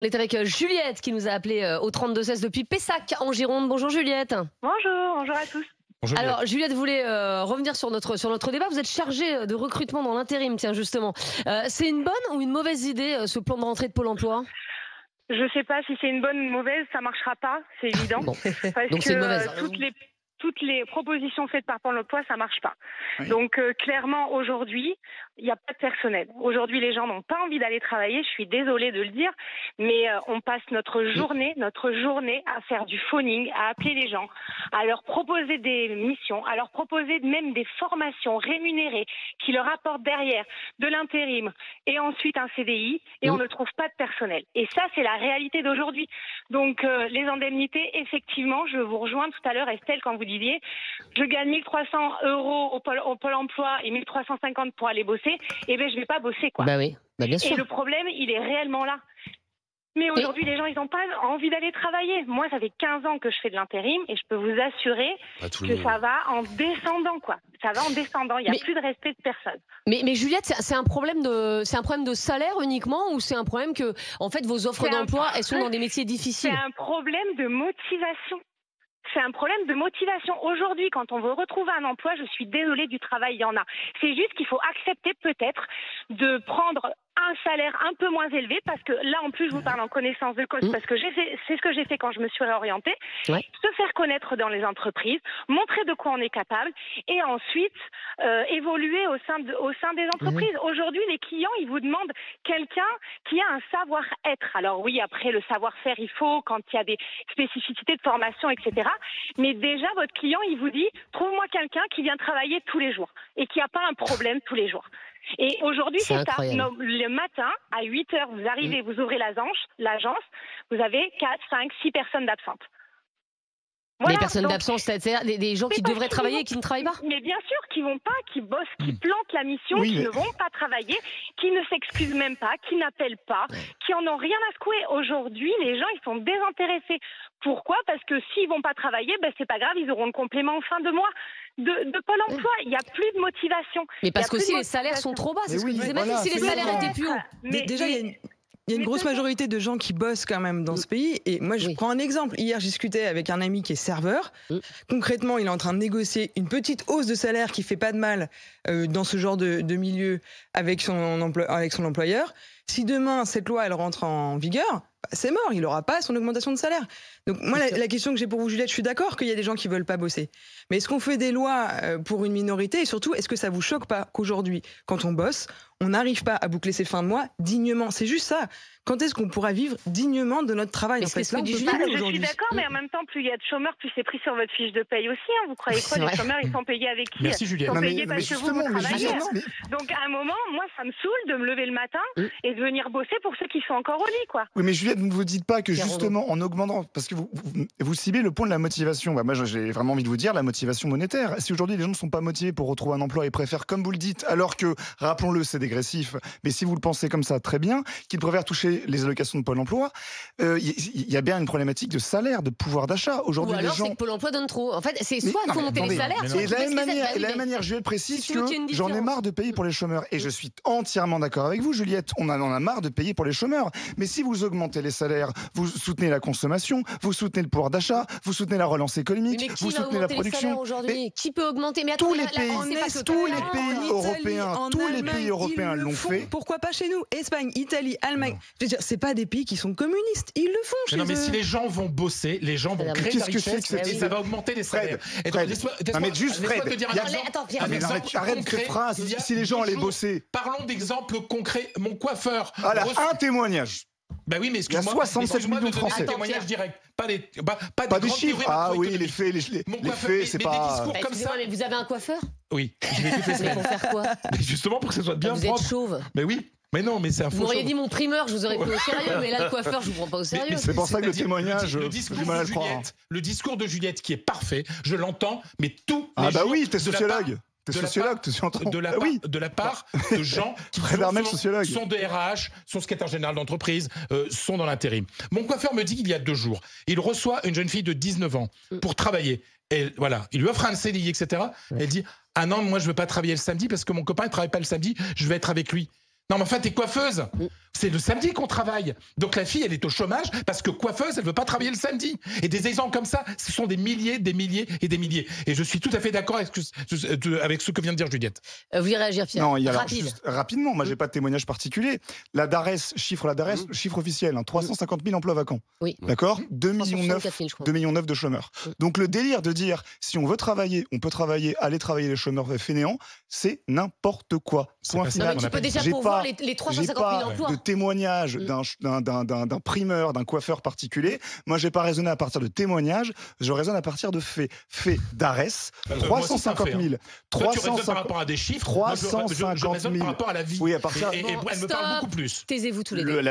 On est avec Juliette qui nous a appelé au 32-16 depuis Pessac en Gironde. Bonjour Juliette. Bonjour à tous. Bonjour, Alors Juliette voulait revenir sur notre débat. Vous êtes chargée de recrutement dans l'intérim, tiens justement. C'est une bonne ou une mauvaise idée ce plan de rentrée de Pôle emploi? Je ne sais pas si c'est une bonne ou une mauvaise, ça marchera pas, c'est évident. Bon. Parce Donc que c'est une mauvaise. toutes les propositions faites par Pôle emploi, ça marche pas. Oui. Donc clairement aujourd'hui, il n'y a pas de personnel. Aujourd'hui, les gens n'ont pas envie d'aller travailler. Je suis désolée de le dire, mais on passe notre journée à faire du phoning, à appeler les gens, à leur proposer des missions, à leur proposer même des formations rémunérées qui leur apportent derrière de l'intérim et ensuite un CDI, et on ne trouve pas de personnel. Et ça, c'est la réalité d'aujourd'hui. Donc les indemnités, effectivement, je vous rejoins tout à l'heure, Estelle, quand vous disiez, je gagne 1 300 € au Pôle emploi et 1 350 pour aller bosser, et bien je vais pas bosser, quoi. Bah oui, bah bien sûr. Et le problème, il est réellement là. Mais aujourd'hui, les gens, ils n'ont pas envie d'aller travailler. Moi, ça fait 15 ans que je fais de l'intérim et je peux vous assurer que ça va en descendant, quoi. Ça va en descendant. Il n'y a plus de respect de personne. Mais Juliette, c'est un problème de salaire uniquement, ou c'est un problème que, en fait, vos offres d'emploi, elles sont dans des métiers difficiles? C'est un problème de motivation. C'est un problème de motivation. Aujourd'hui, quand on veut retrouver un emploi, je suis désolée, du travail, il y en a. C'est juste qu'il faut accepter peut-être de prendre un salaire un peu moins élevé, parce que là, en plus, je vous parle en connaissance de cause, parce que c'est ce que j'ai fait quand je me suis réorientée. Ouais. Se faire connaître dans les entreprises, montrer de quoi on est capable, et ensuite évoluer au sein des entreprises. Aujourd'hui, les clients, ils vous demandent quelqu'un qui a un savoir-être. Alors oui, après, le savoir-faire, il faut quand il y a des spécificités de formation, etc. Mais déjà, votre client, il vous dit, trouve-moi quelqu'un qui vient travailler tous les jours et qui n'a pas un problème tous les jours. Et aujourd'hui, c'est ça. Le matin, à 8 heures, vous arrivez, vous ouvrez l'agence, vous avez 4, 5, 6 personnes d'absentes. Voilà, des personnes d'absence, c'est-à-dire des gens qui devraient travailler et qui ne travaillent pas? Mais bien sûr, qui vont pas, qui bossent, qui plantent la mission, qui ne vont pas travailler, qui ne s'excusent même pas, qui n'appellent pas, qui en ont rien à secouer. Aujourd'hui, les gens, ils sont désintéressés. Pourquoi? Parce que s'ils vont pas travailler, ben c'est pas grave, ils auront le complément en fin de mois de Pôle emploi. Il n'y a plus de motivation. Mais parce qu'aussi les salaires sont trop bas, c'est ce que je disais. Même si les salaires étaient plus hauts. Déjà, il y a une grosse majorité de gens qui bossent quand même dans ce pays. Et moi, je prends un exemple. Hier, je discutais avec un ami qui est serveur. Concrètement, il est en train de négocier une petite hausse de salaire qui fait pas de mal dans ce genre de milieu avec son employeur. Si demain, cette loi, elle rentre en vigueur, c'est mort, il n'aura pas son augmentation de salaire. Donc moi, la question que j'ai pour vous, Juliette, je suis d'accord qu'il y a des gens qui ne veulent pas bosser. Mais est-ce qu'on fait des lois pour une minorité? Et surtout, est-ce que ça ne vous choque pas qu'aujourd'hui, quand on bosse, on n'arrive pas à boucler ses fins de mois dignement? C'est juste ça. Quand est-ce qu'on pourra vivre dignement de notre travail? Je suis d'accord, mais en même temps, plus il y a de chômeurs, plus c'est pris sur votre fiche de paye aussi. Vous croyez quoi? Les chômeurs, ils sont payés avec qui? Merci Juliette. Ils sont payés parce que vous travaillez. Donc à un moment, moi, ça me saoule de me lever le matin et de venir bosser pour ceux qui sont encore au lit, quoi. Oui, mais Juliette, vous ne vous dites pas que justement en augmentant, parce que vous ciblez le point de la motivation. Moi, j'ai vraiment envie de vous dire la motivation monétaire. Si aujourd'hui les gens ne sont pas motivés pour retrouver un emploi et préfèrent, comme vous le dites, alors que, rappelons-le, c'est dégressif, mais si vous le pensez comme ça, très bien, qu'ils préfèrent toucher les allocations de Pôle emploi, il y a bien une problématique de salaire, de pouvoir d'achat. Aujourd'hui, ou alors les gens... c'est que Pôle emploi donne trop. En fait, c'est soit il faut monter les salaires, soit... Et de la même manière, Juliette précise que j'en ai marre de payer pour les chômeurs. Et je suis entièrement d'accord avec vous, Juliette. On en a marre de payer pour les chômeurs. Mais si vous augmentez les salaires, vous soutenez la consommation, vous soutenez le pouvoir d'achat, vous soutenez la relance économique, vous soutenez la production. Aujourd'hui, qui peut augmenter? Mais tous les pays européens l'ont fait. Pourquoi pas chez nous? Espagne, Italie, Allemagne. Je veux dire, c'est pas des pays qui sont communistes. Ils le font chez eux. Non, mais si les gens vont bosser, les gens vont créer de la richesse et ça va augmenter les salaires. Arrête cette phrase. Si les gens allaient bosser. Parlons d'exemples concrets. Mon coiffeur. Voilà, un témoignage. Ben oui, mais excuse-moi. Il y a 67 millions de Français. Un témoignage direct. Pas des chiffres. Ah oui, les faits, c'est pas... Comme ça. Mais vous avez un coiffeur? Oui. Je l'ai fait pour faire quoi? Justement pour que ce soit bien propre. Vous êtes chauve. Mais oui. Mais non, mais c'est un faux. Vous m'auriez dit mon primeur, je vous aurais pris au sérieux, mais là, le coiffeur, je vous prends pas au sérieux. C'est pour ça que le témoignage, le discours de Juliette qui est parfait, je l'entends, mais tous les Ah bah jours, oui, t'es sociologue. De la part de gens qui sont de RH, sont secrétaires généraux d'entreprise, sont dans l'intérim. Mon coiffeur me dit qu'il y a 2 jours, il reçoit une jeune fille de 19 ans pour travailler. Et voilà, il lui offre un CDI, etc. Elle dit « Ah non, moi je veux pas travailler le samedi parce que mon copain ne travaille pas le samedi, je vais être avec lui. » Non mais enfin, t'es coiffeuse. C'est le samedi qu'on travaille. Donc la fille, elle est au chômage parce que coiffeuse, elle veut pas travailler le samedi. Et des exemples comme ça, ce sont des milliers et des milliers. Et je suis tout à fait d'accord avec ce que vient de dire Juliette. Vous voulez réagir, Pierre? Non, rapidement, moi j'ai pas de témoignage particulier. La DARES, chiffre officiel, 350 000 emplois vacants. Oui. D'accord, 2,9 millions de chômeurs. Donc le délire de dire si on veut travailler, on peut travailler, aller travailler les chômeurs fainéants, c'est n'importe quoi. Point final. Tu peux déjà pourvoir les 350 000 emplois. De témoignage d'un primeur, d'un coiffeur particulier. Moi, j'ai pas raisonné à partir de témoignages, je raisonne à partir de faits. Faits d'ARES, 350 000. Toi, tu raisonnes par rapport à des chiffres. 350 000. Je raisonne par rapport à la vie. Oui, à partir. Et elle me parle beaucoup plus. Taisez-vous tous les deux.